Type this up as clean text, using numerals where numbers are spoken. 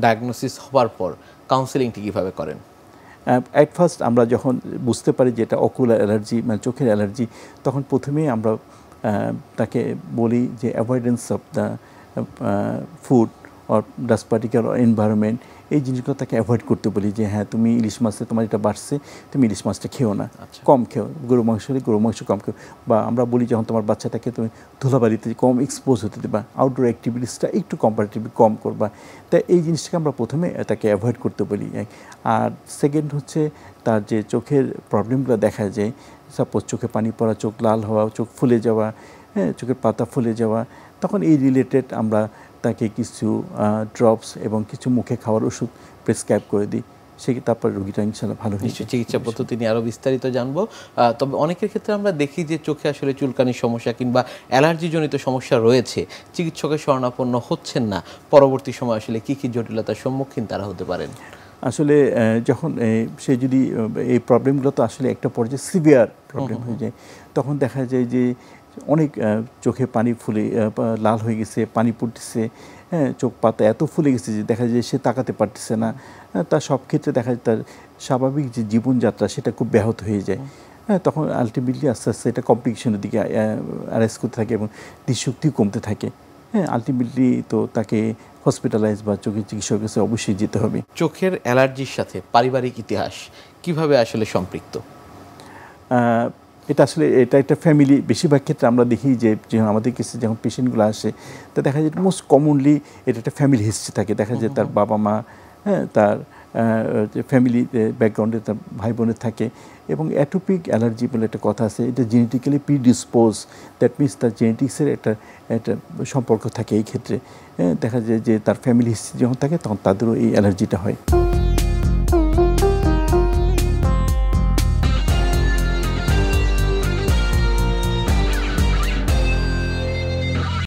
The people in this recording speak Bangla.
ডায়াগনোসিস হওয়ার পর কাউন্সেলিংটি কীভাবে করেন? অ্যাট ফার্স্ট আমরা যখন বুঝতে পারি যে এটা অকুলার অ্যালার্জি মানে চোখের অ্যালার্জি, তখন প্রথমেই আমরা তাকে বলি যে avoidance of the food or dust particle or environment, এই জিনিসগুলো তাকে অ্যাভয়েড করতে বলি যে হ্যাঁ তুমি ইলিশ মাছে তোমার এটা বাড়ছে, তুমি ইলিশ মাছটা খেও না, কম খেও, গরু মাংস হলে গরু মাংস কম খেও। বা আমরা বলি যখন তোমার বাচ্চাটাকে তুমি ধুলাবালিতে কম এক্সপোজ হতে দেবা, আউটডোর অ্যাক্টিভিটিসটা একটু কম্পারেটিভলি কম করবা। তাই এই জিনিসটাকে আমরা প্রথমে তাকে অ্যাভয়েড করতে বলি। আর সেকেন্ড হচ্ছে তার যে চোখের প্রবলেমগুলো দেখা যায়, সাপোজ চোখে পানি পড়া, চোখ লাল হওয়া, চোখ ফুলে যাওয়া, হ্যাঁ চোখের পাতা ফুলে যাওয়া, তখন এই রিলেটেড আমরা তাকে কিছু ড্রপস এবং কিছু মুখে খাওয়ার ওষুধ প্রেসক্রাইব করে দিই। তারপর রোগীটা ইনশাল্লাহ ভালো হয়ে নিশ্চয়ই চিকিৎসা পদ্ধতি নিয়ে আরও বিস্তারিত জানবো। তবে অনেকের ক্ষেত্রে আমরা দেখি যে চোখে আসলে চুলকানির সমস্যা কিংবা অ্যালার্জিজনিত সমস্যা রয়েছে, চিকিৎসকের শরণাপন্ন হচ্ছেন না, পরবর্তী সময় আসলে কী কী জটিলতার সম্মুখীন তারা হতে পারেন? আসলে যখন সে যদি এই প্রবলেমগুলো তো আসলে একটা পর্যায়ে সিভিয়ার প্রবলেম হয়ে যায়, তখন দেখা যায় যে অনেক চোখে পানি ফুলে লাল হয়ে গেছে, পানি পড়তেছে, হ্যাঁ চোখ পাতা এত ফুলে গেছে যে দেখা যায় সে তাকাতে পারতেছে না। তার সব ক্ষেত্রে দেখা যায় তার স্বাভাবিক যে জীবনযাত্রা সেটা খুব ব্যাহত হয়ে যায়। হ্যাঁ তখন আলটিমেটলি আস্তে আস্তে এটা কমপ্লিকেশনের দিকে অ্যারাইজ করতে থাকে এবং দৃষ্টিশক্তিও কমতে থাকে। হ্যাঁ আলটিমেটলি তো তাকে হসপিটালাইজ বা চোখের চিকিৎসকের কাছে অবশ্যই যেতে হবে। চোখের অ্যালার্জির সাথে পারিবারিক ইতিহাস কিভাবে আসলে সম্পৃক্ত? এটা আসলে এটা একটা ফ্যামিলি, বেশিরভাগ ক্ষেত্রে আমরা দেখি যে আমাদের কাছে যখন পেশেন্টগুলো আসে তা দেখা যায় মোস্ট কমনলি এটা একটা ফ্যামিলি হিস্ট্রি থাকে। দেখা যায় তার বাবা মা, হ্যাঁ তার ফ্যামিলি ব্যাকগ্রাউন্ডে তার ভাই বোনের থাকে। এবং অ্যাটোপিক অ্যালার্জি বলে একটা কথা আছে, এটা জেনেটিক্যালি প্রিডিসপোজ, দ্যাট মিনস তার জেনেটিক্সের একটা সম্পর্ক থাকে এই ক্ষেত্রে। দেখা যায় যে তার ফ্যামিলি হিস্ট্রি যখন থাকে তখন তাদেরও এই অ্যালার্জিটা হয়।